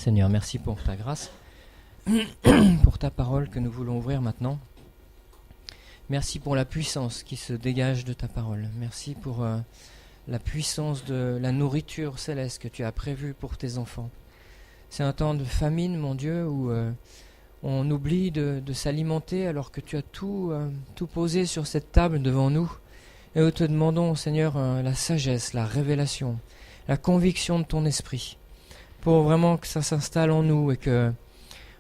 Seigneur, merci pour ta grâce, pour ta parole que nous voulons ouvrir maintenant. Merci pour la puissance qui se dégage de ta parole. Merci pour la puissance de la nourriture céleste que tu as prévue pour tes enfants. C'est un temps de famine, mon Dieu, où on oublie de s'alimenter alors que tu as tout posé sur cette table devant nous. Et nous te demandons, Seigneur, la sagesse, la révélation, la conviction de ton esprit, pour vraiment que ça s'installe en nous et que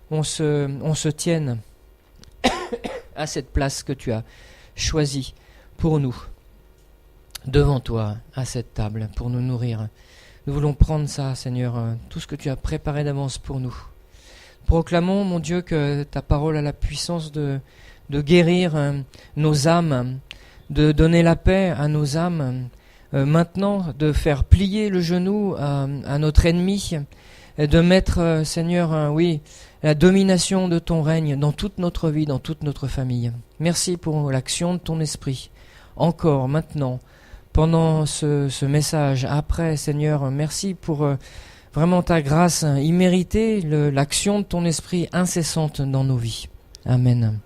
on se tienne à cette place que tu as choisie pour nous, devant toi, à cette table, pour nous nourrir. Nous voulons prendre ça, Seigneur, tout ce que tu as préparé d'avance pour nous. Proclamons, mon Dieu, que ta parole a la puissance de guérir nos âmes, de donner la paix à nos âmes, maintenant de faire plier le genou à notre ennemi, et de mettre, Seigneur, la domination de ton règne dans toute notre vie, dans toute notre famille. Merci pour l'action de ton esprit, encore, maintenant, pendant ce message, après, Seigneur, merci pour vraiment ta grâce imméritée, l'action de ton esprit incessante dans nos vies. Amen.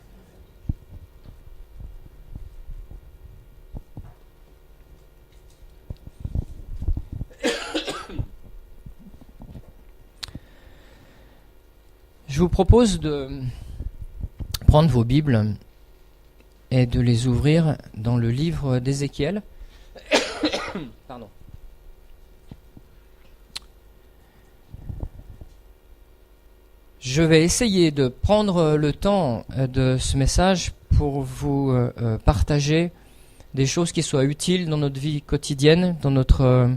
Je vous propose de prendre vos Bibles et de les ouvrir dans le livre d'Ézéchiel. Pardon. Je vais essayer de prendre le temps de ce message pour vous partager des choses qui soient utiles dans notre vie quotidienne, dans notre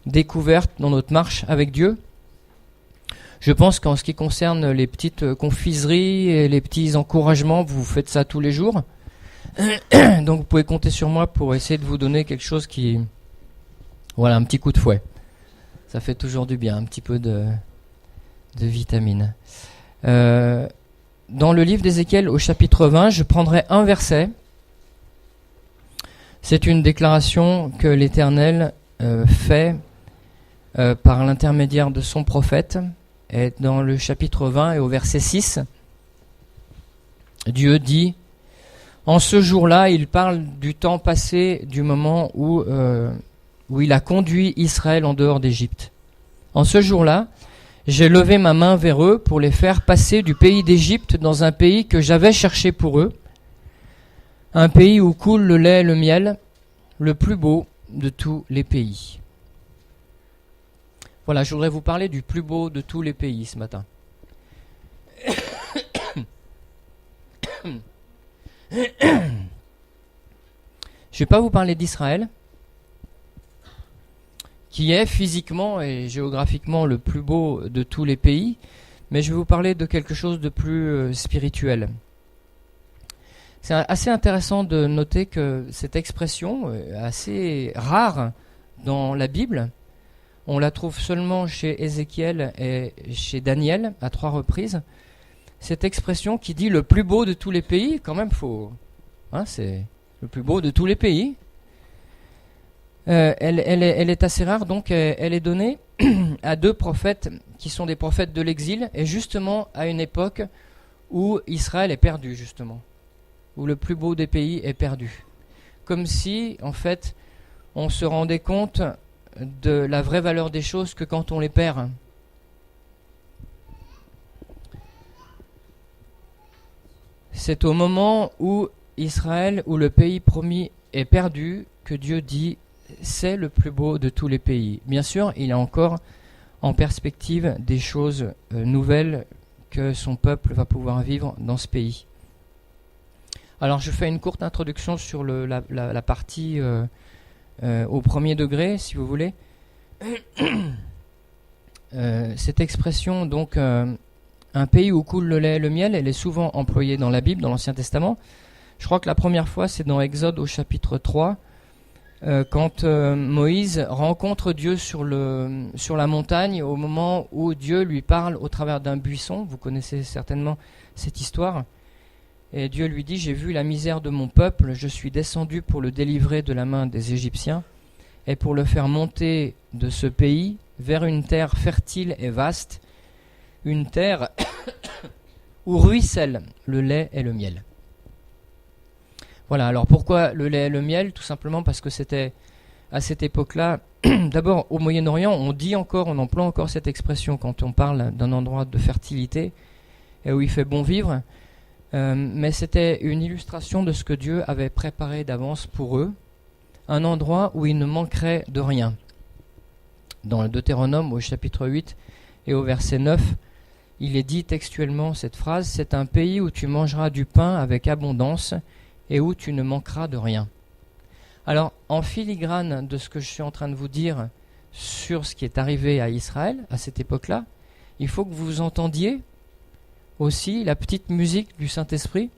découverte, dans notre marche avec Dieu. Je pense qu'en ce qui concerne les petites confiseries et les petits encouragements, vous faites ça tous les jours. Donc vous pouvez compter sur moi pour essayer de vous donner quelque chose qui... Voilà, un petit coup de fouet. Ça fait toujours du bien, un petit peu de vitamines. Dans le livre d'Ézéchiel, au chapitre 20, je prendrai un verset. C'est une déclaration que l'Éternel fait par l'intermédiaire de son prophète. Et dans le chapitre 20 et au verset 6, Dieu dit, en ce jour-là, il parle du temps passé, du moment où il a conduit Israël en dehors d'Égypte. En ce jour-là, j'ai levé ma main vers eux pour les faire passer du pays d'Égypte dans un pays que j'avais cherché pour eux, un pays où coule le lait et le miel, le plus beau de tous les pays. Voilà, je voudrais vous parler du plus beau de tous les pays ce matin. Je ne vais pas vous parler d'Israël, qui est physiquement et géographiquement le plus beau de tous les pays, mais je vais vous parler de quelque chose de plus spirituel. C'est assez intéressant de noter que cette expression est assez rare dans la Bible. On la trouve seulement chez Ézéchiel et chez Daniel à 3 reprises. Cette expression qui dit le plus beau de tous les pays, quand même c'est le plus beau de tous les pays. Elle est assez rare, donc elle est donnée à 2 prophètes qui sont des prophètes de l'exil, et justement à une époque où Israël est perdu, justement, où le plus beau des pays est perdu. Comme si, en fait, on se rendait compte de la vraie valeur des choses que quand on les perd. C'est au moment où Israël, où le pays promis est perdu, que Dieu dit c'est le plus beau de tous les pays. Bien sûr, il y a encore en perspective des choses nouvelles que son peuple va pouvoir vivre dans ce pays. Alors je fais une courte introduction sur la partie au premier degré, si vous voulez. Cette expression, donc, un pays où coule le lait et le miel, elle est souvent employée dans la Bible, dans l'Ancien Testament. Je crois que la première fois, c'est dans Exode au chapitre 3, quand Moïse rencontre Dieu sur la montagne, au moment où Dieu lui parle au travers d'un buisson. Vous connaissez certainement cette histoire. Et Dieu lui dit, j'ai vu la misère de mon peuple, je suis descendu pour le délivrer de la main des Égyptiens et pour le faire monter de ce pays vers une terre fertile et vaste, une terre où ruisselle le lait et le miel. Voilà, alors pourquoi le lait et le miel? Tout simplement parce que c'était à cette époque-là, d'abord au Moyen-Orient, on emploie encore cette expression quand on parle d'un endroit de fertilité et où il fait bon vivre, mais c'était une illustration de ce que Dieu avait préparé d'avance pour eux, un endroit où il ne manquerait de rien. Dans le Deutéronome, au chapitre 8 et au verset 9, il est dit textuellement cette phrase: « C'est un pays où tu mangeras du pain avec abondance et où tu ne manqueras de rien. » Alors, en filigrane de ce que je suis en train de vous dire sur ce qui est arrivé à Israël à cette époque-là, il faut que vous entendiez aussi la petite musique du Saint-Esprit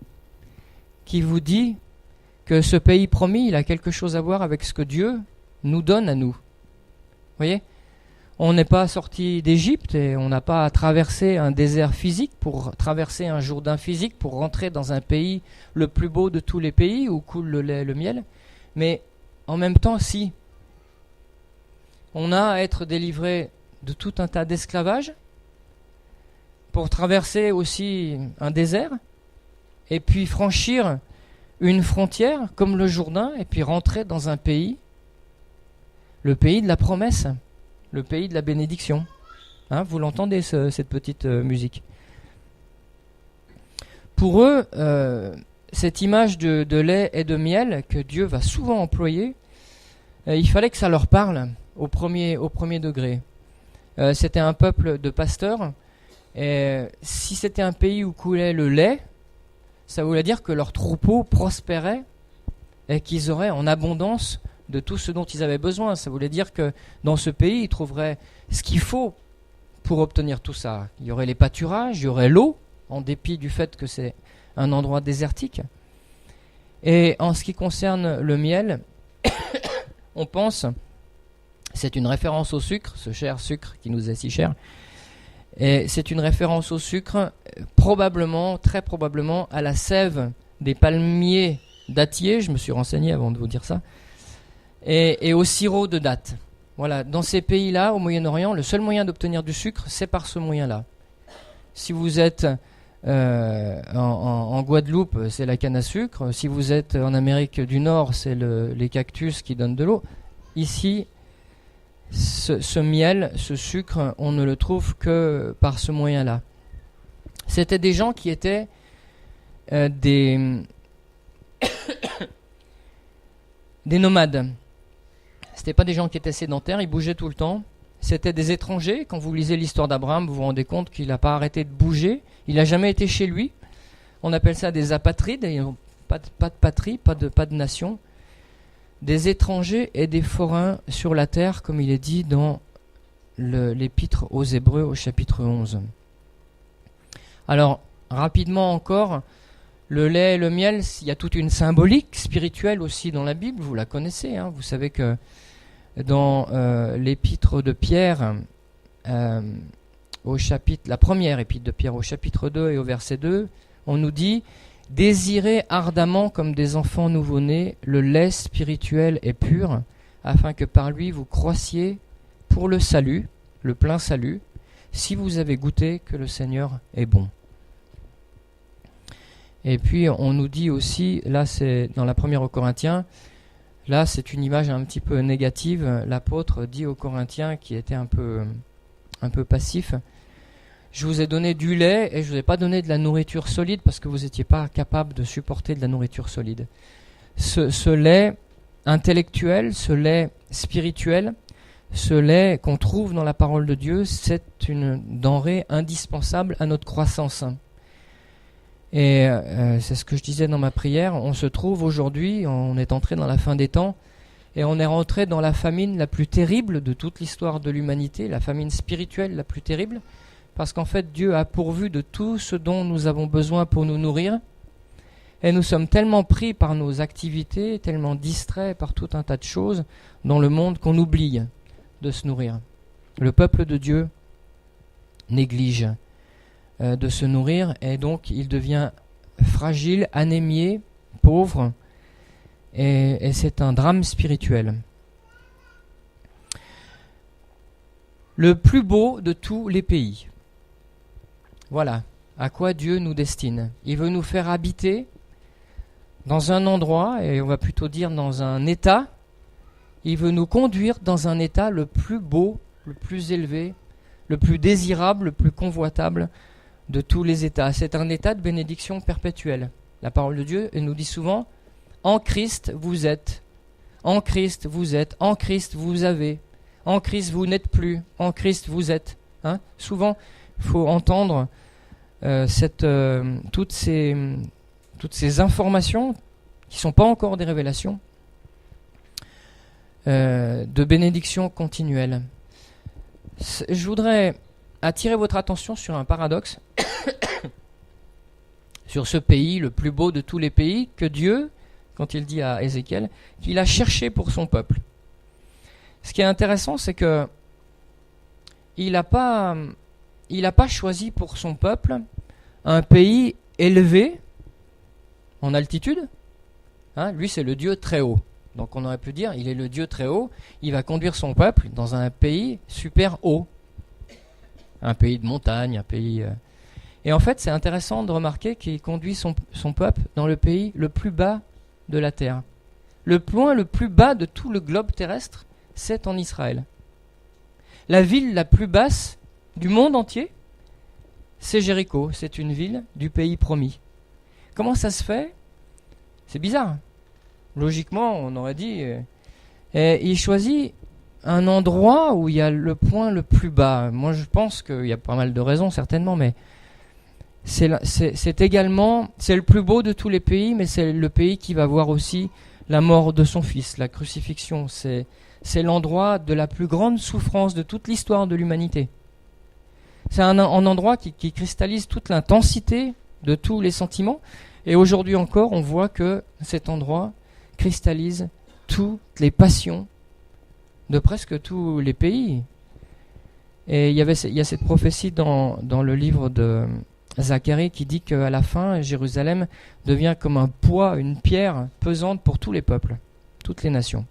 qui vous dit que ce pays promis, il a quelque chose à voir avec ce que Dieu nous donne à nous. Vous voyez ? On n'est pas sorti d'Égypte et on n'a pas traversé un désert physique pour traverser un Jourdain physique pour rentrer dans un pays le plus beau de tous les pays où coule le lait et le miel. Mais en même temps, si on a à être délivré de tout un tas d'esclavage pour traverser aussi un désert et puis franchir une frontière comme le Jourdain et puis rentrer dans un pays, le pays de la promesse, le pays de la bénédiction. Hein, vous l'entendez cette petite musique. Pour eux, cette image de lait et de miel que Dieu va souvent employer, il fallait que ça leur parle au premier degré. C'était un peuple de pasteurs, et si c'était un pays où coulait le lait, ça voulait dire que leurs troupeaux prospéraient et qu'ils auraient en abondance de tout ce dont ils avaient besoin. Ça voulait dire que dans ce pays, ils trouveraient ce qu'il faut pour obtenir tout ça. Il y aurait les pâturages, il y aurait l'eau, en dépit du fait que c'est un endroit désertique. Et en ce qui concerne le miel, on pense, c'est une référence au sucre, ce cher sucre qui nous est si cher, et c'est une référence au sucre, probablement, très probablement, à la sève des palmiers dattiers, je me suis renseigné avant de vous dire ça, et au sirop de date. Voilà, dans ces pays-là, au Moyen-Orient, le seul moyen d'obtenir du sucre, c'est par ce moyen-là. Si vous êtes en Guadeloupe, c'est la canne à sucre. Si vous êtes en Amérique du Nord, c'est les cactus qui donnent de l'eau. Ici, ce miel, ce sucre, on ne le trouve que par ce moyen-là. C'était des gens qui étaient des nomades. C'était pas des gens qui étaient sédentaires, ils bougeaient tout le temps. C'était des étrangers. Quand vous lisez l'histoire d'Abraham, vous vous rendez compte qu'il n'a pas arrêté de bouger. Il n'a jamais été chez lui. On appelle ça des apatrides. Ils n'ont pas de patrie, pas de nation. Des étrangers et des forains sur la terre, comme il est dit dans l'épître aux Hébreux au chapitre 11. Alors, rapidement encore, le lait et le miel, il y a toute une symbolique spirituelle aussi dans la Bible. Vous la connaissez, hein. Vous savez que dans l'épître de Pierre, la première épître de Pierre au chapitre 2 et au verset 2, on nous dit « Désirez ardemment comme des enfants nouveau-nés le lait spirituel et pur, afin que par lui vous croissiez pour le salut, le plein salut, si vous avez goûté que le Seigneur est bon. » Et puis on nous dit aussi, là c'est dans la première aux Corinthiens, là c'est une image un petit peu négative, l'apôtre dit aux Corinthiens qui était un peu passif, je vous ai donné du lait et je vous ai pas donné de la nourriture solide parce que vous n'étiez pas capable de supporter de la nourriture solide. Ce lait intellectuel, ce lait spirituel, ce lait qu'on trouve dans la parole de Dieu, c'est une denrée indispensable à notre croissance. Et c'est ce que je disais dans ma prière, on se trouve aujourd'hui, on est entré dans la fin des temps, et on est rentré dans la famine la plus terrible de toute l'histoire de l'humanité, la famine spirituelle la plus terrible, parce qu'en fait Dieu a pourvu de tout ce dont nous avons besoin pour nous nourrir, et nous sommes tellement pris par nos activités, tellement distraits par tout un tas de choses dans le monde qu'on oublie de se nourrir. Le peuple de Dieu néglige de se nourrir, et donc il devient fragile, anémié, pauvre, et c'est un drame spirituel. Le plus beau de tous les pays. Voilà à quoi Dieu nous destine. Il veut nous faire habiter dans un endroit, et on va plutôt dire dans un état. Il veut nous conduire dans un état le plus beau, le plus élevé, le plus désirable, le plus convoitable de tous les états. C'est un état de bénédiction perpétuelle. La parole de Dieu nous dit souvent, en Christ vous êtes, en Christ vous êtes, en Christ vous avez, en Christ vous n'êtes plus, en Christ vous êtes. Souvent, il faut entendre toutes ces informations qui ne sont pas encore des révélations, de bénédiction continuelle. Je voudrais attirer votre attention sur un paradoxe, sur ce pays, le plus beau de tous les pays, que Dieu, quand il dit à Ézéchiel, qu'il a cherché pour son peuple. Ce qui est intéressant, c'est que il n'a pas choisi pour son peuple un pays élevé en altitude. Lui, c'est le Dieu très haut. Donc on aurait pu dire, il est le Dieu très haut, il va conduire son peuple dans un pays super haut. Un pays de montagne, un pays... Et en fait, c'est intéressant de remarquer qu'il conduit son peuple dans le pays le plus bas de la terre. Le point le plus bas de tout le globe terrestre, c'est en Israël. La ville la plus basse du monde entier, c'est Jéricho. C'est une ville du pays promis. Comment ça se fait ? C'est bizarre. Logiquement, on aurait dit... il choisit un endroit où il y a le point le plus bas. Moi, je pense qu'il y a pas mal de raisons, certainement, mais c'est également... C'est le plus beau de tous les pays, mais c'est le pays qui va voir aussi la mort de son fils, la crucifixion. C'est l'endroit de la plus grande souffrance de toute l'histoire de l'humanité. C'est un endroit qui cristallise toute l'intensité de tous les sentiments. Et aujourd'hui encore, on voit que cet endroit cristallise toutes les passions de presque tous les pays. Et il y a cette prophétie dans le livre de Zacharie qui dit qu'à la fin, Jérusalem devient comme un poids, une pierre pesante pour tous les peuples, toutes les nations.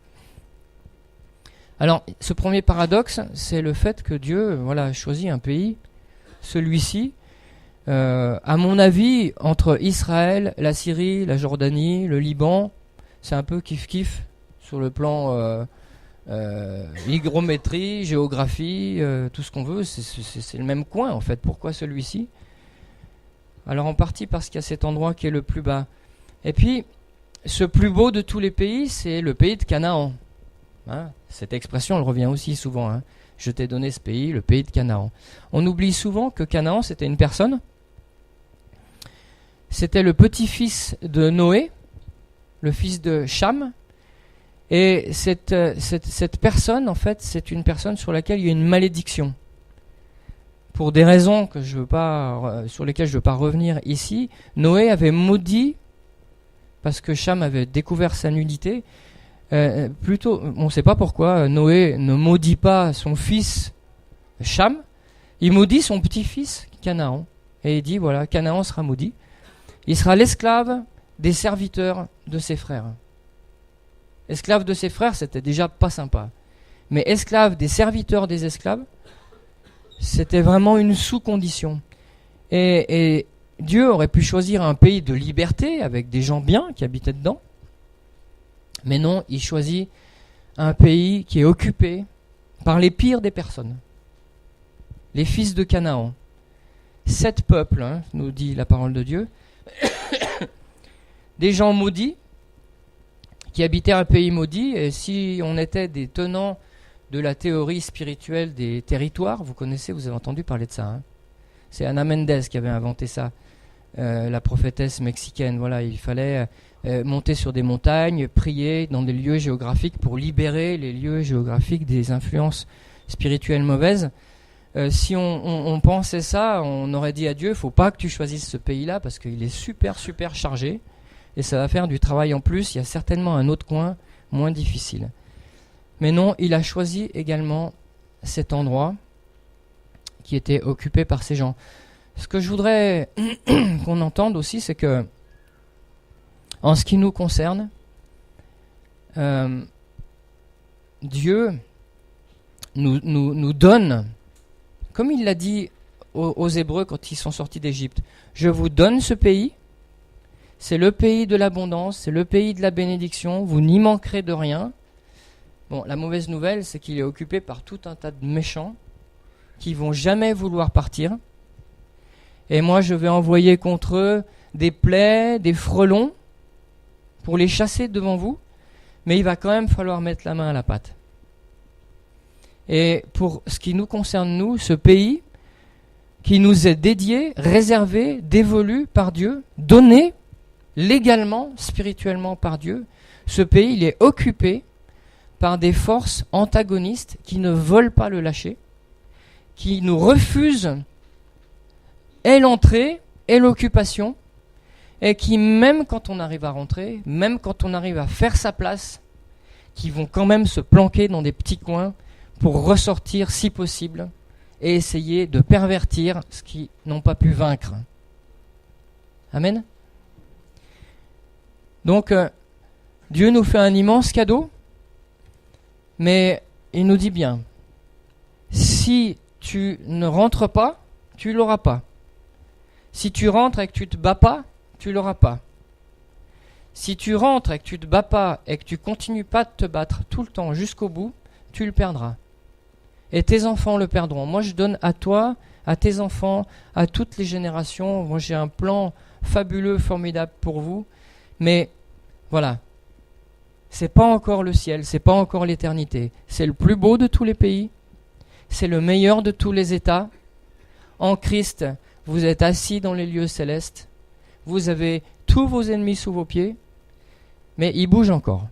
Alors, ce premier paradoxe, c'est le fait que Dieu a choisi un pays, celui-ci, à mon avis, entre Israël, la Syrie, la Jordanie, le Liban, c'est un peu kiff-kiff sur le plan hygrométrie, géographie, tout ce qu'on veut, c'est le même coin en fait. Pourquoi celui-ci ? Alors en partie parce qu'il y a cet endroit qui est le plus bas. Et puis, ce plus beau de tous les pays, c'est le pays de Canaan. Cette expression, elle revient aussi souvent. Je t'ai donné ce pays, le pays de Canaan. On oublie souvent que Canaan, c'était une personne. C'était le petit-fils de Noé, le fils de Cham. Et cette personne, en fait, c'est une personne sur laquelle il y a une malédiction. Pour des raisons que sur lesquelles je ne veux pas revenir ici, Noé avait maudit, parce que Cham avait découvert sa nudité. Plutôt, on ne sait pas pourquoi Noé ne maudit pas son fils Cham, il maudit son petit-fils Canaan. Et il dit, voilà, Canaan sera maudit. Il sera l'esclave des serviteurs de ses frères. Esclave de ses frères, c'était déjà pas sympa. Mais esclave des serviteurs des esclaves, c'était vraiment une sous-condition. Et Dieu aurait pu choisir un pays de liberté, avec des gens bien qui habitaient dedans. Mais non, il choisit un pays qui est occupé par les pires des personnes. Les fils de Canaan. 7 peuples, nous dit la parole de Dieu. Des gens maudits, qui habitaient un pays maudit. Et si on était des tenants de la théorie spirituelle des territoires, vous connaissez, vous avez entendu parler de ça. C'est Ana Mendes qui avait inventé ça, la prophétesse mexicaine. Voilà, il fallait monter sur des montagnes, prier dans des lieux géographiques pour libérer les lieux géographiques des influences spirituelles mauvaises. Si on pensait ça, on aurait dit à Dieu, il ne faut pas que tu choisisses ce pays-là parce qu'il est super, super chargé et ça va faire du travail en plus. Il y a certainement un autre coin moins difficile. Mais non, il a choisi également cet endroit qui était occupé par ces gens. Ce que je voudrais qu'on entende aussi, c'est que en ce qui nous concerne, Dieu nous donne, comme il l'a dit aux Hébreux quand ils sont sortis d'Égypte. Je vous donne ce pays, c'est le pays de l'abondance, c'est le pays de la bénédiction, vous n'y manquerez de rien. Bon, la mauvaise nouvelle, c'est qu'il est occupé par tout un tas de méchants qui vont jamais vouloir partir. Et moi, je vais envoyer contre eux des plaies, des frelons, pour les chasser devant vous, mais il va quand même falloir mettre la main à la pâte. Et pour ce qui nous concerne, nous, ce pays qui nous est dédié, réservé, dévolu par Dieu, donné légalement, spirituellement par Dieu, ce pays, il est occupé par des forces antagonistes qui ne veulent pas le lâcher, qui nous refusent et l'entrée et l'occupation, et qui, même quand on arrive à rentrer, même quand on arrive à faire sa place, qui vont quand même se planquer dans des petits coins pour ressortir si possible et essayer de pervertir ce qu'ils n'ont pas pu vaincre. Amen. Donc, Dieu nous fait un immense cadeau, mais il nous dit bien, si tu ne rentres pas, tu l'auras pas. Si tu rentres et que tu te bats pas, tu l'auras pas. Si tu rentres et que tu te bats pas et que tu continues pas de te battre tout le temps jusqu'au bout, tu le perdras. Et tes enfants le perdront. Moi, je donne à toi, à tes enfants, à toutes les générations. Moi, j'ai un plan fabuleux, formidable pour vous. Mais voilà, c'est pas encore le ciel, c'est pas encore l'éternité. C'est le plus beau de tous les pays. C'est le meilleur de tous les états. En Christ, vous êtes assis dans les lieux célestes. Vous avez tous vos ennemis sous vos pieds, mais ils bougent encore.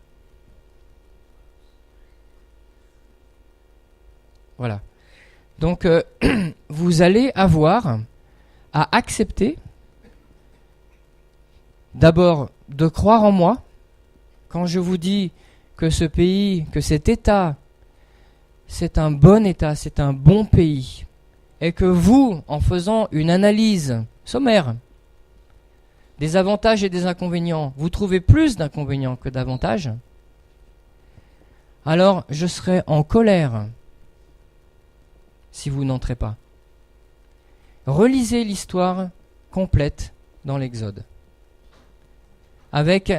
Voilà. Donc, vous allez avoir à accepter, d'abord, de croire en moi. Quand je vous dis que ce pays, que cet État, c'est un bon État, c'est un bon pays, et que vous, en faisant une analyse sommaire des avantages et des inconvénients, vous trouvez plus d'inconvénients que d'avantages, alors je serai en colère si vous n'entrez pas. Relisez l'histoire complète dans l'Exode, avec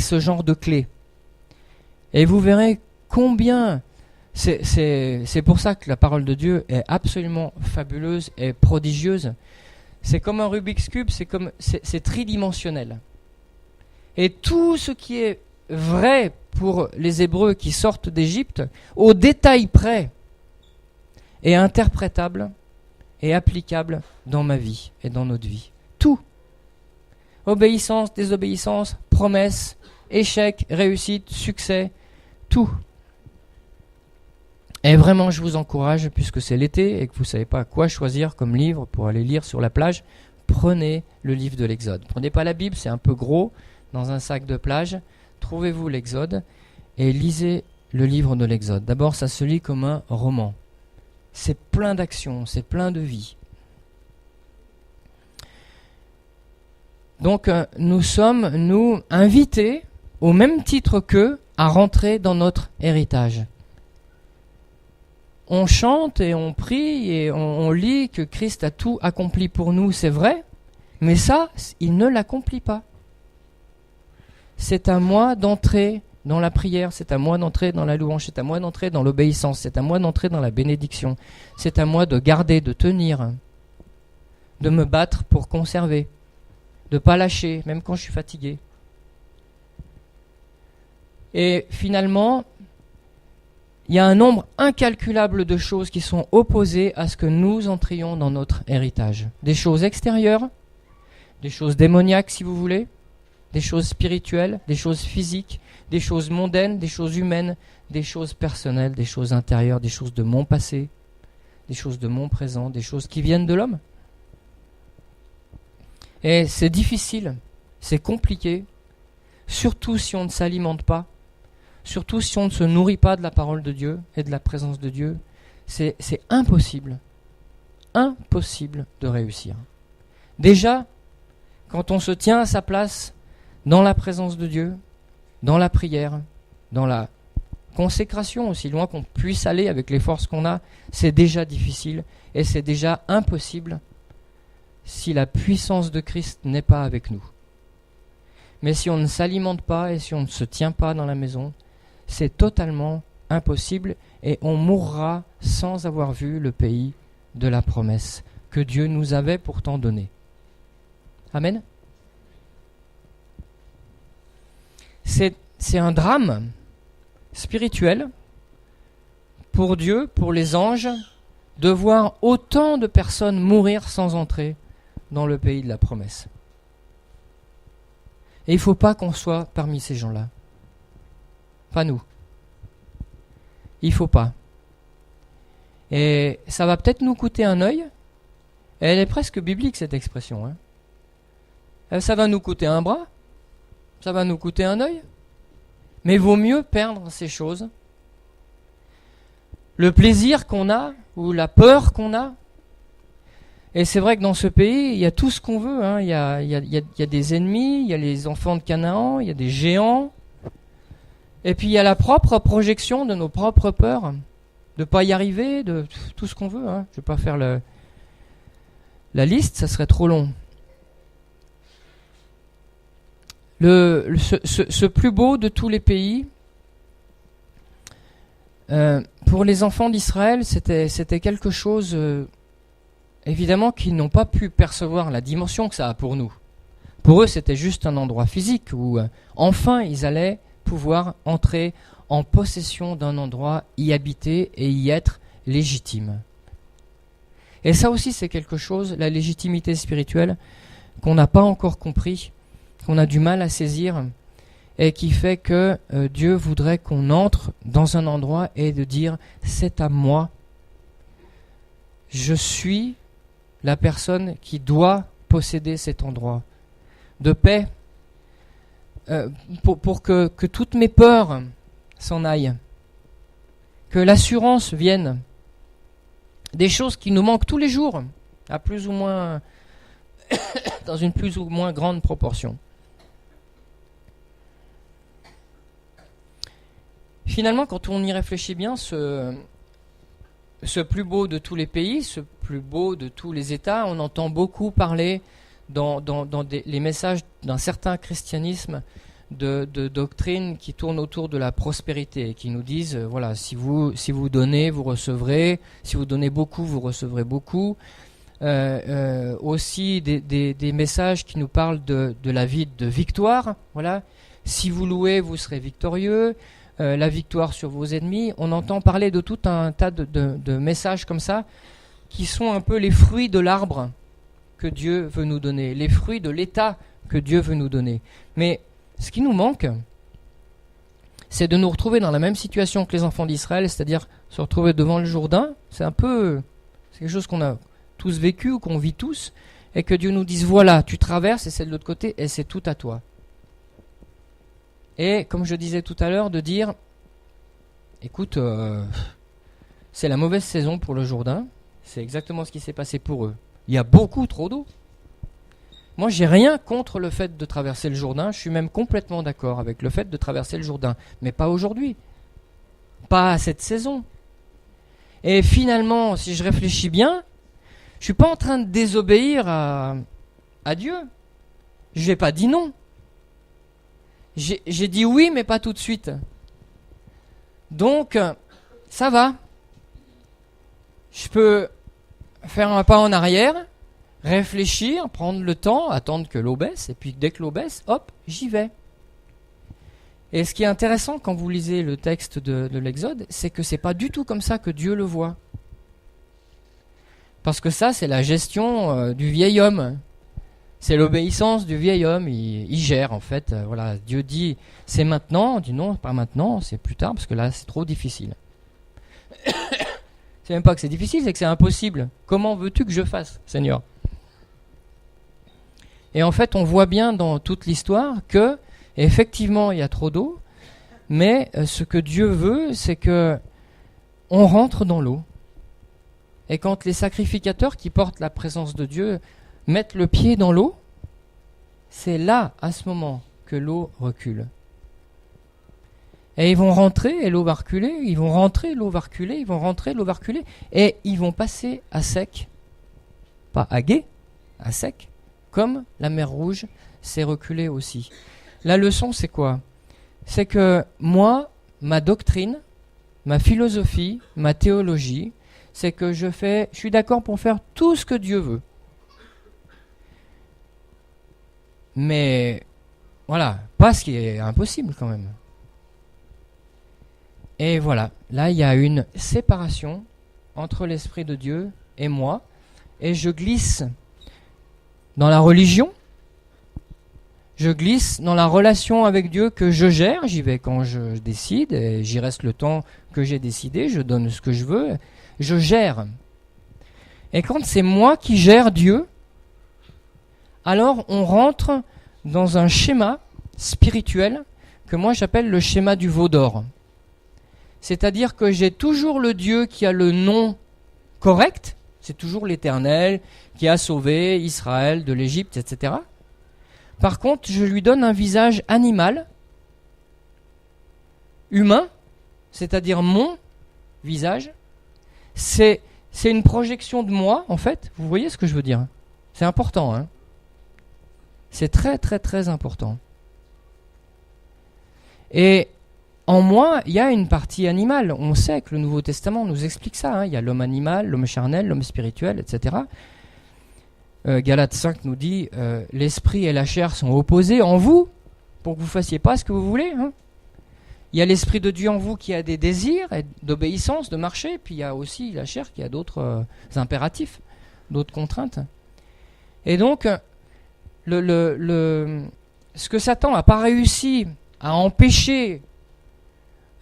ce genre de clés. Et vous verrez combien... C'est pour ça que la parole de Dieu est absolument fabuleuse et prodigieuse. C'est comme un Rubik's Cube, c'est tridimensionnel. Et tout ce qui est vrai pour les Hébreux qui sortent d'Égypte, au détail près, est interprétable et applicable dans ma vie et dans notre vie. Tout. Obéissance, désobéissance, promesse, échec, réussite, succès, tout. Et vraiment, je vous encourage, puisque c'est l'été et que vous ne savez pas quoi choisir comme livre pour aller lire sur la plage, prenez le livre de l'Exode. Prenez pas la Bible, c'est un peu gros, dans un sac de plage. Trouvez-vous l'Exode et lisez le livre de l'Exode. D'abord, ça se lit comme un roman. C'est plein d'action, c'est plein de vie. Donc, nous sommes, nous, invités, au même titre qu'eux, à rentrer dans notre héritage. On chante et on prie et on lit que Christ a tout accompli pour nous, c'est vrai, mais ça, il ne l'accomplit pas. C'est à moi d'entrer dans la prière, c'est à moi d'entrer dans la louange, c'est à moi d'entrer dans l'obéissance, c'est à moi d'entrer dans la bénédiction, c'est à moi de garder, de tenir, de me battre pour conserver, de ne pas lâcher, même quand je suis fatigué. Et finalement, il y a un nombre incalculable de choses qui sont opposées à ce que nous entrions dans notre héritage. Des choses extérieures, des choses démoniaques si vous voulez, des choses spirituelles, des choses physiques, des choses mondaines, des choses humaines, des choses personnelles, des choses intérieures, des choses de mon passé, des choses de mon présent, des choses qui viennent de l'homme. Et c'est difficile, c'est compliqué, surtout si on ne s'alimente pas. Surtout si on ne se nourrit pas de la parole de Dieu et de la présence de Dieu, c'est impossible. Impossible de réussir. Déjà, quand on se tient à sa place dans la présence de Dieu, dans la prière, dans la consécration, aussi loin qu'on puisse aller avec les forces qu'on a, c'est déjà difficile et c'est déjà impossible si la puissance de Christ n'est pas avec nous. Mais si on ne s'alimente pas et si on ne se tient pas dans la maison, c'est totalement impossible et on mourra sans avoir vu le pays de la promesse que Dieu nous avait pourtant donné. Amen. C'est un drame spirituel pour Dieu, pour les anges, de voir autant de personnes mourir sans entrer dans le pays de la promesse. Et il ne faut pas qu'on soit parmi ces gens-là. Pas nous. Il ne faut pas. Et ça va peut-être nous coûter un œil. Et elle est presque biblique, cette expression. Ça va nous coûter un bras. Ça va nous coûter un œil. Mais il vaut mieux perdre ces choses. Le plaisir qu'on a, ou la peur qu'on a. Et c'est vrai que dans ce pays, il y a tout ce qu'on veut. Il y a des ennemis, il y a les enfants de Canaan, il y a des géants. Et puis il y a la propre projection de nos propres peurs. De ne pas y arriver, de tout ce qu'on veut. Je ne vais pas faire la liste, ça serait trop long. Ce plus beau de tous les pays, pour les enfants d'Israël, c'était quelque chose, évidemment, qu'ils n'ont pas pu percevoir la dimension que ça a pour nous. Pour eux, c'était juste un endroit physique où, enfin, ils allaient pouvoir entrer en possession d'un endroit, y habiter et y être légitime. Et ça aussi, c'est quelque chose, la légitimité spirituelle, qu'on n'a pas encore compris, qu'on a du mal à saisir, et qui fait que Dieu voudrait qu'on entre dans un endroit et de dire « c'est à moi, je suis la personne qui doit posséder cet endroit ». De paix, pour que toutes mes peurs s'en aillent, que l'assurance vienne, des choses qui nous manquent tous les jours, à plus ou moins, dans une plus ou moins grande proportion. Finalement, quand on y réfléchit bien, ce plus beau de tous les pays, ce plus beau de tous les États, on entend beaucoup parler dans les messages d'un certain christianisme de doctrines qui tournent autour de la prospérité, qui nous disent, voilà, si vous donnez, vous recevrez, si vous donnez beaucoup, vous recevrez beaucoup. Aussi des messages qui nous parlent de la vie de victoire, voilà, si vous louez, vous serez victorieux. La victoire sur vos ennemis. On entend parler de tout un tas de messages comme ça, qui sont un peu les fruits de l'arbre que Dieu veut nous donner, les fruits de l'état que Dieu veut nous donner. Mais ce qui nous manque, c'est de nous retrouver dans la même situation que les enfants d'Israël, c'est-à-dire se retrouver devant le Jourdain. C'est quelque chose qu'on a tous vécu ou qu'on vit tous, et que Dieu nous dise, voilà, tu traverses et c'est de l'autre côté et c'est tout à toi. Et comme je disais tout à l'heure, de dire, écoute, c'est la mauvaise saison pour le Jourdain, c'est exactement ce qui s'est passé pour eux. Il y a beaucoup trop d'eau. Moi, j'ai rien contre le fait de traverser le Jourdain, je suis même complètement d'accord avec le fait de traverser le Jourdain, mais pas aujourd'hui, pas à cette saison. Et finalement, si je réfléchis bien, je suis pas en train de désobéir à Dieu. Je n'ai pas dit non. J'ai dit oui, mais pas tout de suite. Donc, ça va. Je peux faire un pas en arrière, réfléchir, prendre le temps, attendre que l'eau baisse, et puis dès que l'eau baisse, hop, j'y vais. Et ce qui est intéressant quand vous lisez le texte de l'Exode, c'est que c'est pas du tout comme ça que Dieu le voit. Parce que ça, c'est la gestion du vieil homme. C'est l'obéissance du vieil homme, il gère en fait. Voilà, Dieu dit c'est maintenant, on dit non, pas maintenant, c'est plus tard parce que là c'est trop difficile. C'est même pas que c'est difficile, c'est que c'est impossible. Comment veux-tu que je fasse, Seigneur ? Et en fait, on voit bien dans toute l'histoire que effectivement il y a trop d'eau, mais ce que Dieu veut, c'est que on rentre dans l'eau. Et quand les sacrificateurs qui portent la présence de Dieu mettent le pied dans l'eau, c'est là, à ce moment, que l'eau recule. Et ils vont rentrer et l'eau va reculer, ils vont rentrer, l'eau va reculer, ils vont rentrer, l'eau va reculer. Et ils vont passer à sec, pas à gué, à sec, comme la mer Rouge s'est reculée aussi. La leçon, c'est quoi? C'est que moi, ma doctrine, ma philosophie, ma théologie, c'est que je suis d'accord pour faire tout ce que Dieu veut. Mais voilà, pas ce qui est impossible quand même. Et voilà, là il y a une séparation entre l'Esprit de Dieu et moi, et je glisse dans la religion, je glisse dans la relation avec Dieu que je gère, j'y vais quand je décide, et j'y reste le temps que j'ai décidé, je donne ce que je veux, je gère. Et quand c'est moi qui gère Dieu, alors on rentre dans un schéma spirituel que moi j'appelle le schéma du veau d'or. C'est-à-dire que j'ai toujours le Dieu qui a le nom correct, c'est toujours l'Éternel qui a sauvé Israël de l'Égypte, etc. Par contre, je lui donne un visage animal, humain, c'est-à-dire mon visage. C'est une projection de moi, en fait. Vous voyez ce que je veux dire? C'est important, hein? C'est très, très, très important. Et en moi, il y a une partie animale. On sait que le Nouveau Testament nous explique ça. Hein. Il y a l'homme animal, l'homme charnel, l'homme spirituel, etc. Galates 5 nous dit l'esprit et la chair sont opposés en vous pour que vous fassiez pas ce que vous voulez. Hein. Il y a l'esprit de Dieu en vous qui a des désirs d'obéissance, de marcher, puis il y a aussi la chair qui a d'autres impératifs, d'autres contraintes. Et donc, ce que Satan n'a pas réussi à empêcher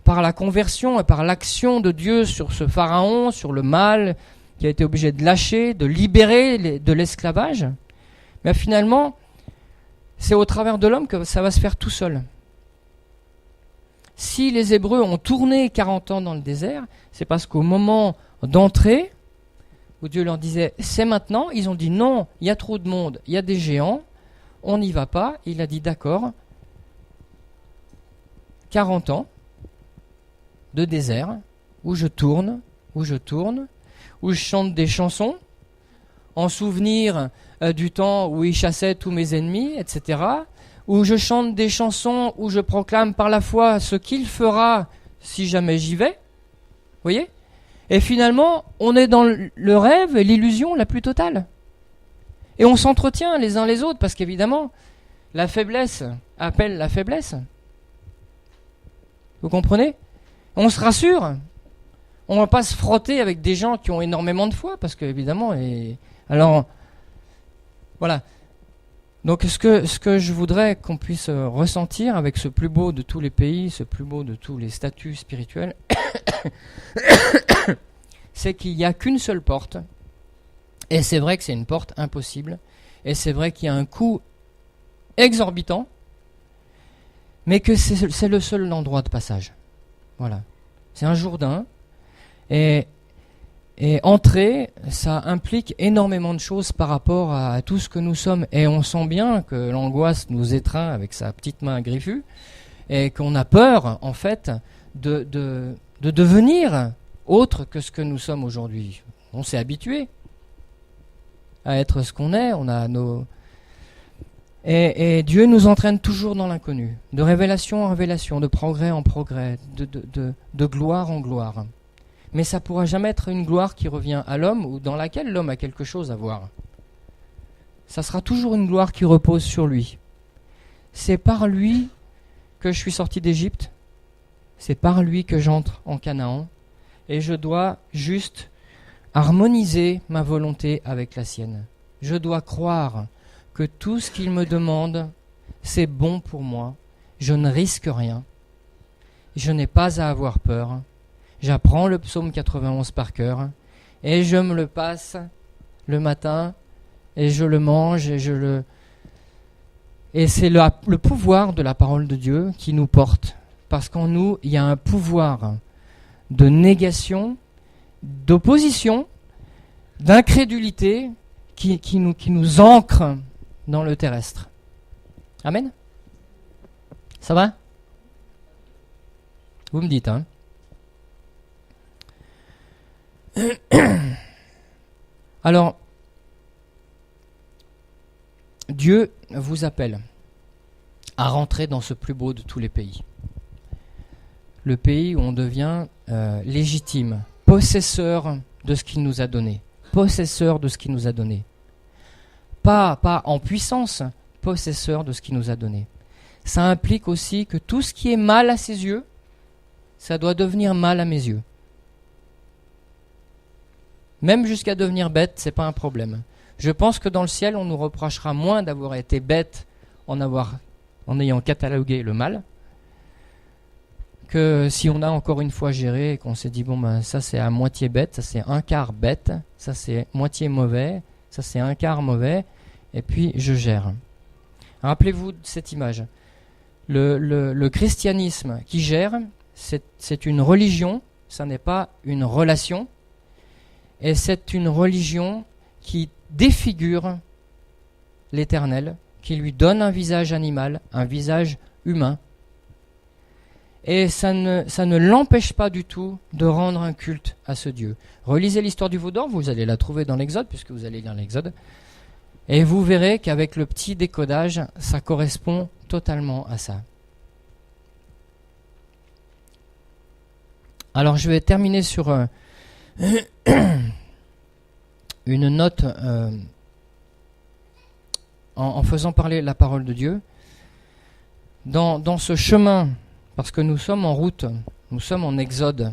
par la conversion et par l'action de Dieu sur ce pharaon, sur le mal qui a été obligé de lâcher, de libérer de l'esclavage, mais finalement, c'est au travers de l'homme que ça va se faire tout seul. Si les Hébreux ont tourné 40 ans dans le désert, c'est parce qu'au moment d'entrer, où Dieu leur disait « c'est maintenant », ils ont dit « non, il y a trop de monde, il y a des géants, on n'y va pas ». Il a dit « d'accord, 40 ans de désert, où je tourne, où je chante des chansons, en souvenir du temps où il chassait tous mes ennemis, etc., où je chante des chansons, où je proclame par la foi ce qu'il fera si jamais j'y vais. Vous voyez ? Et finalement, on est dans le rêve et l'illusion la plus totale. Et on s'entretient les uns les autres, parce qu'évidemment, la faiblesse appelle la faiblesse. Vous comprenez ? On se rassure. On ne va pas se frotter avec des gens qui ont énormément de foi, parce qu'évidemment... Alors, voilà. Donc ce que je voudrais qu'on puisse ressentir avec ce plus beau de tous les pays, ce plus beau de tous les statuts spirituels, c'est qu'il n'y a qu'une seule porte, et c'est vrai que c'est une porte impossible, et c'est vrai qu'il y a un coût exorbitant, mais que c'est le seul endroit de passage. Voilà. C'est un Jourdain, et entrer, ça implique énormément de choses par rapport à tout ce que nous sommes. Et on sent bien que l'angoisse nous étreint avec sa petite main griffue et qu'on a peur, en fait, de devenir autre que ce que nous sommes aujourd'hui. On s'est habitué à être ce qu'on est. On a nos... Et Dieu nous entraîne toujours dans l'inconnu, de révélation en révélation, de progrès en progrès, de gloire en gloire. Mais ça ne pourra jamais être une gloire qui revient à l'homme ou dans laquelle l'homme a quelque chose à voir. Ça sera toujours une gloire qui repose sur lui. C'est par lui que je suis sorti d'Égypte, c'est par lui que j'entre en Canaan, et je dois juste harmoniser ma volonté avec la sienne. Je dois croire que tout ce qu'il me demande, c'est bon pour moi, je ne risque rien, je n'ai pas à avoir peur. J'apprends le psaume 91 par cœur et je me le passe le matin et je le mange et c'est le pouvoir de la parole de Dieu qui nous porte, parce qu'en nous il y a un pouvoir de négation, d'opposition, d'incrédulité qui nous ancre dans le terrestre. Amen. Ça va ? Vous me dites, hein. Alors, Dieu vous appelle à rentrer dans ce plus beau de tous les pays. Le pays où on devient légitime, possesseur de ce qu'il nous a donné. Possesseur de ce qu'il nous a donné. Pas en puissance, possesseur de ce qu'il nous a donné. Ça implique aussi que tout ce qui est mal à ses yeux, ça doit devenir mal à mes yeux. Même jusqu'à devenir bête, c'est pas un problème. Je pense que dans le ciel, on nous reprochera moins d'avoir été bête en ayant catalogué le mal, que si on a encore une fois géré et qu'on s'est dit, bon ben ça c'est à moitié bête, ça c'est un quart bête, ça c'est moitié mauvais, ça c'est un quart mauvais, et puis je gère. Rappelez-vous de cette image. Le christianisme qui gère, c'est une religion, ça n'est pas une relation, et c'est une religion qui défigure l'Éternel, qui lui donne un visage animal, un visage humain. Et ça ne l'empêche pas du tout de rendre un culte à ce Dieu. Relisez l'histoire du veau d'or, vous allez la trouver dans l'Exode, puisque vous allez lire l'Exode, et vous verrez qu'avec le petit décodage, ça correspond totalement à ça. Alors je vais terminer sur une note en faisant parler la parole de Dieu. Dans ce chemin, parce que nous sommes en route, nous sommes en exode,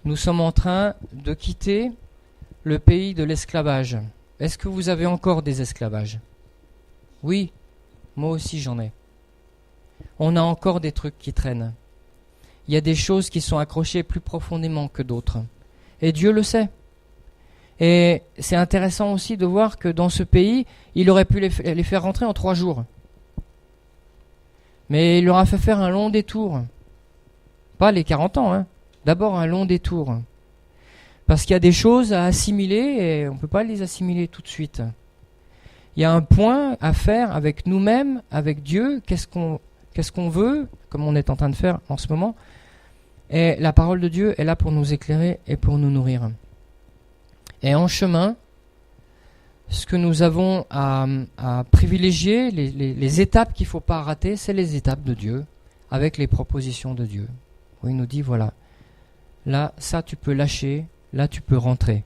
nous sommes en train de quitter le pays de l'esclavage. Est-ce que vous avez encore des esclavages? Oui, moi aussi j'en ai. On a encore des trucs qui traînent. Il y a des choses qui sont accrochées plus profondément que d'autres. Et Dieu le sait. Et c'est intéressant aussi de voir que dans ce pays, il aurait pu les faire rentrer en 3 jours. Mais il leur a fait faire un long détour. Pas les 40 ans, hein. D'abord un long détour. Parce qu'il y a des choses à assimiler et on ne peut pas les assimiler tout de suite. Il y a un point à faire avec nous-mêmes, avec Dieu. Qu'est-ce qu'on veut, comme on est en train de faire en ce moment. Et la parole de Dieu est là pour nous éclairer et pour nous nourrir. Et en chemin, ce que nous avons à privilégier, les étapes qu'il ne faut pas rater, c'est les étapes de Dieu, avec les propositions de Dieu. Où il nous dit, voilà, là, ça tu peux lâcher, là tu peux rentrer.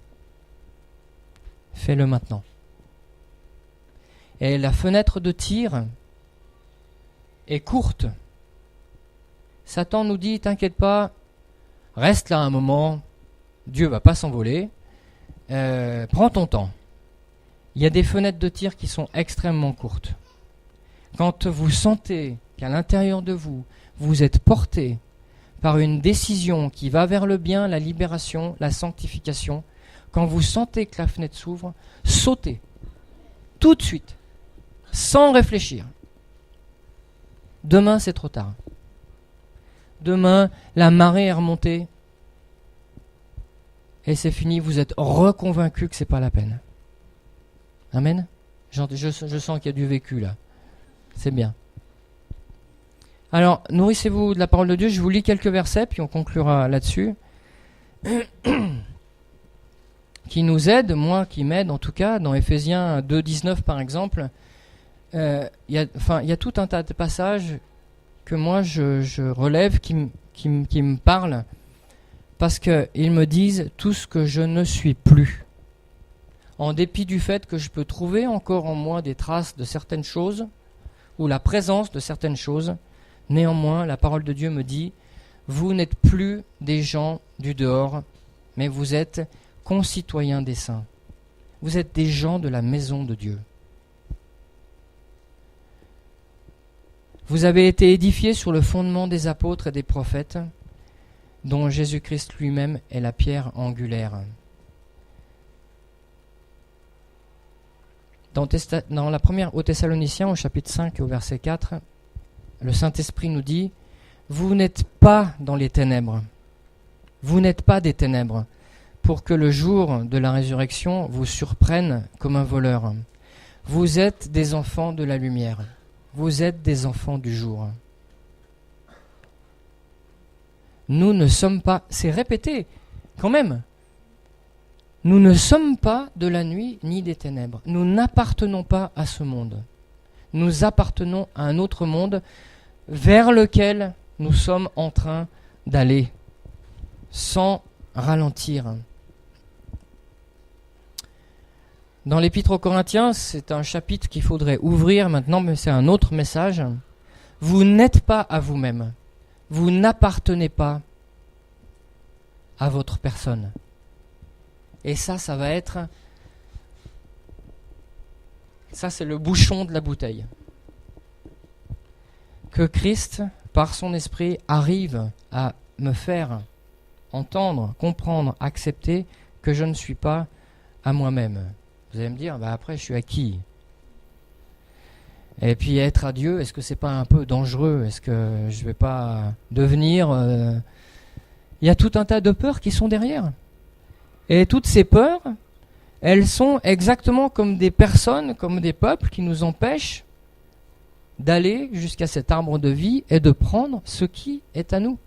Fais-le maintenant. Et la fenêtre de tir est courte. Satan nous dit, t'inquiète pas, reste là un moment, Dieu va pas s'envoler, prends ton temps. Il y a des fenêtres de tir qui sont extrêmement courtes. Quand vous sentez qu'à l'intérieur de vous, vous êtes porté par une décision qui va vers le bien, la libération, la sanctification, quand vous sentez que la fenêtre s'ouvre, sautez tout de suite, sans réfléchir. Demain, c'est trop tard. Demain, la marée est remontée et c'est fini, vous êtes reconvaincu que c'est pas la peine. Amen. Je sens qu'il y a du vécu là. C'est bien. Alors, nourrissez-vous de la parole de Dieu. Je vous lis quelques versets, puis on conclura là-dessus. Qui nous aident, moi qui m'aide en tout cas, dans Éphésiens 2,19 par exemple. Il y a tout un tas de passages que moi je relève qui me parlent, parce qu'ils me disent tout ce que je ne suis plus. En dépit du fait que je peux trouver encore en moi des traces de certaines choses, ou la présence de certaines choses, néanmoins, la parole de Dieu me dit, vous n'êtes plus des gens du dehors, mais vous êtes concitoyens des saints. Vous êtes des gens de la maison de Dieu. Vous avez été édifiés sur le fondement des apôtres et des prophètes, dont Jésus-Christ lui-même est la pierre angulaire. Dans la première aux Thessaloniciens, au chapitre 5 et au verset 4, le Saint-Esprit nous dit « Vous n'êtes pas dans les ténèbres, vous n'êtes pas des ténèbres, pour que le jour de la résurrection vous surprenne comme un voleur. Vous êtes des enfants de la lumière, vous êtes des enfants du jour. » Nous ne sommes pas, c'est répété quand même, nous ne sommes pas de la nuit ni des ténèbres. Nous n'appartenons pas à ce monde. Nous appartenons à un autre monde vers lequel nous sommes en train d'aller sans ralentir. Dans l'Épître aux Corinthiens, c'est un chapitre qu'il faudrait ouvrir maintenant, mais c'est un autre message. Vous n'êtes pas à vous-même. Vous n'appartenez pas à votre personne. Et ça va être... Ça, c'est le bouchon de la bouteille. Que Christ, par son esprit, arrive à me faire entendre, comprendre, accepter que je ne suis pas à moi-même. Vous allez me dire, après, je suis à qui? Et puis être à Dieu, est-ce que c'est pas un peu dangereux? Est-ce que je vais pas devenir... Il y a tout un tas de peurs qui sont derrière. Et toutes ces peurs, elles sont exactement comme des personnes, comme des peuples qui nous empêchent d'aller jusqu'à cet arbre de vie et de prendre ce qui est à nous.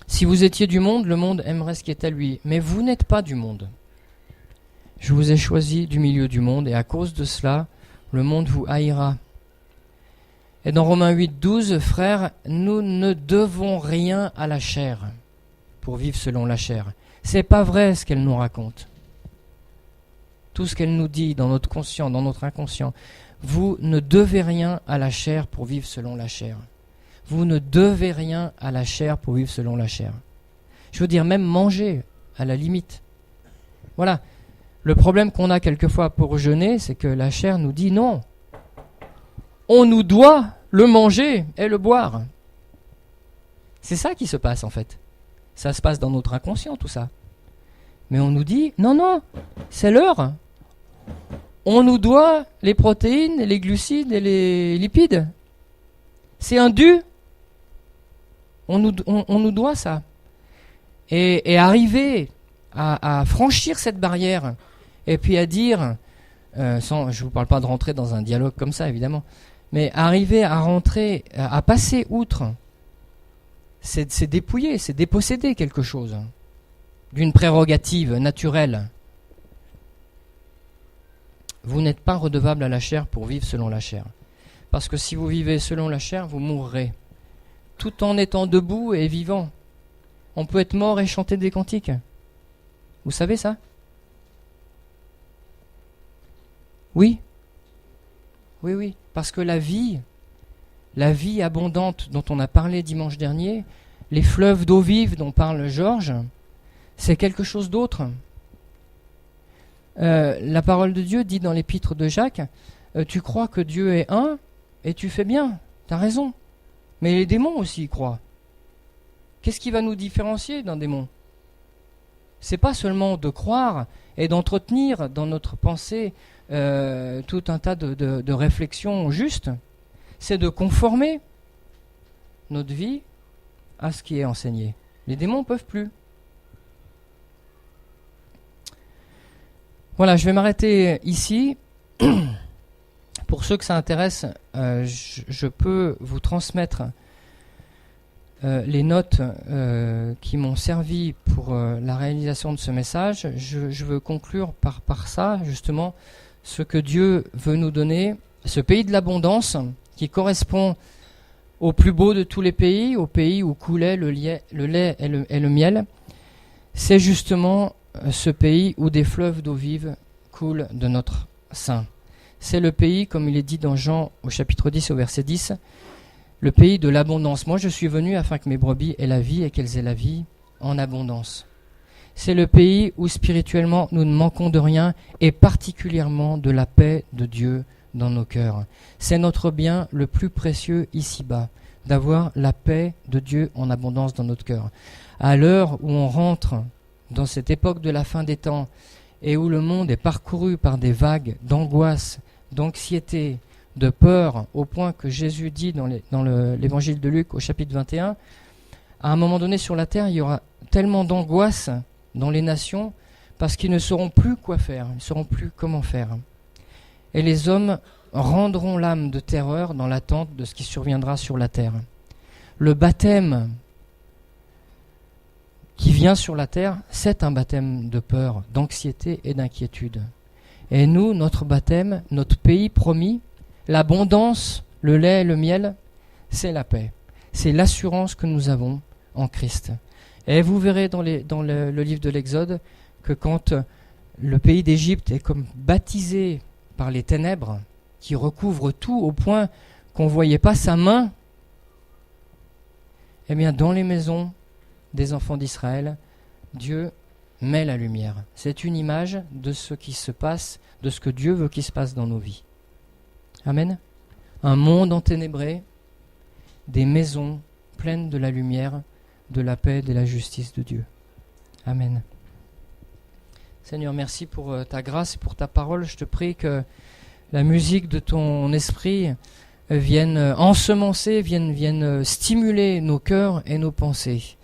Si vous étiez du monde, le monde aimerait ce qui est à lui. Mais vous n'êtes pas du monde. Je vous ai choisi du milieu du monde et à cause de cela, le monde vous haïra. Et dans Romains 8, 12, frères, nous ne devons rien à la chair pour vivre selon la chair. C'est pas vrai ce qu'elle nous raconte. Tout ce qu'elle nous dit dans notre conscient, dans notre inconscient. Vous ne devez rien à la chair pour vivre selon la chair. Vous ne devez rien à la chair pour vivre selon la chair. Je veux dire, même manger, à la limite. Voilà. Le problème qu'on a quelquefois pour jeûner, c'est que la chair nous dit non. On nous doit le manger et le boire. C'est ça qui se passe en fait. Ça se passe dans notre inconscient tout ça. Mais on nous dit non, c'est l'heure. On nous doit les protéines, les glucides et les lipides. C'est un dû. On nous doit ça. Et arriver à franchir cette barrière et puis à dire, je ne vous parle pas de rentrer dans un dialogue comme ça évidemment, mais arriver à rentrer, à passer outre, c'est dépouiller, c'est déposséder quelque chose d'une prérogative naturelle. Vous n'êtes pas redevable à la chair pour vivre selon la chair. Parce que si vous vivez selon la chair, vous mourrez. Tout en étant debout et vivant. On peut être mort et chanter des cantiques. Vous savez ça? Oui. Oui. Parce que la vie abondante dont on a parlé dimanche dernier, les fleuves d'eau vive dont parle Georges, c'est quelque chose d'autre. La parole de Dieu dit dans l'épître de Jacques, tu crois que Dieu est un, et tu fais bien, tu as raison. Mais les démons aussi y croient. Qu'est-ce qui va nous différencier d'un démon? C'est pas seulement de croire et d'entretenir dans notre pensée tout un tas de réflexions justes, c'est de conformer notre vie à ce qui est enseigné. Les démons ne peuvent plus. Voilà, je vais m'arrêter ici. Pour ceux que ça intéresse, je peux vous transmettre les notes qui m'ont servi pour la réalisation de ce message. Je veux conclure par ça, justement, ce que Dieu veut nous donner, ce pays de l'abondance qui correspond au plus beau de tous les pays, au pays où coulait le lait et le miel. C'est justement ce pays où des fleuves d'eau vive coulent de notre sein. C'est le pays, comme il est dit dans Jean au chapitre 10 au verset 10, le pays de l'abondance. Moi je suis venu afin que mes brebis aient la vie et qu'elles aient la vie en abondance. C'est le pays où spirituellement nous ne manquons de rien et particulièrement de la paix de Dieu dans nos cœurs. C'est notre bien le plus précieux ici-bas, d'avoir la paix de Dieu en abondance dans notre cœur. À l'heure où on rentre dans cette époque de la fin des temps et où le monde est parcouru par des vagues d'angoisse, d'anxiété, de peur, au point que Jésus dit dans l'évangile de Luc au chapitre 21, à un moment donné sur la terre, il y aura tellement d'angoisse dans les nations parce qu'ils ne sauront plus quoi faire, ils ne sauront plus comment faire. Et les hommes rendront l'âme de terreur dans l'attente de ce qui surviendra sur la terre. Le baptême qui vient sur la terre, c'est un baptême de peur, d'anxiété et d'inquiétude. Et nous, notre baptême, notre pays promis, l'abondance, le lait et le miel, c'est la paix. C'est l'assurance que nous avons en Christ. Et vous verrez dans le livre de l'Exode que quand le pays d'Égypte est comme baptisé par les ténèbres, qui recouvrent tout au point qu'on ne voyait pas sa main, eh bien dans les maisons des enfants d'Israël, Dieu met la lumière. C'est une image de ce qui se passe, de ce que Dieu veut qu'il se passe dans nos vies. Amen. Un monde enténébré, des maisons pleines de la lumière, de la paix et de la justice de Dieu. Amen. Seigneur, merci pour ta grâce et pour ta parole. Je te prie que la musique de ton esprit vienne ensemencer, vienne stimuler nos cœurs et nos pensées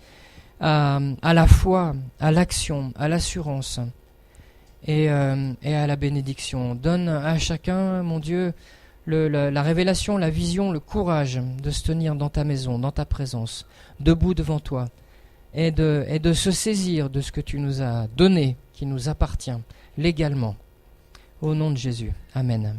à la foi, à l'action, à l'assurance et à la bénédiction. Donne à chacun, mon Dieu, la révélation, la vision, le courage de se tenir dans ta maison, dans ta présence, debout devant toi, et de se saisir de ce que tu nous as donné, qui nous appartient légalement. Au nom de Jésus. Amen.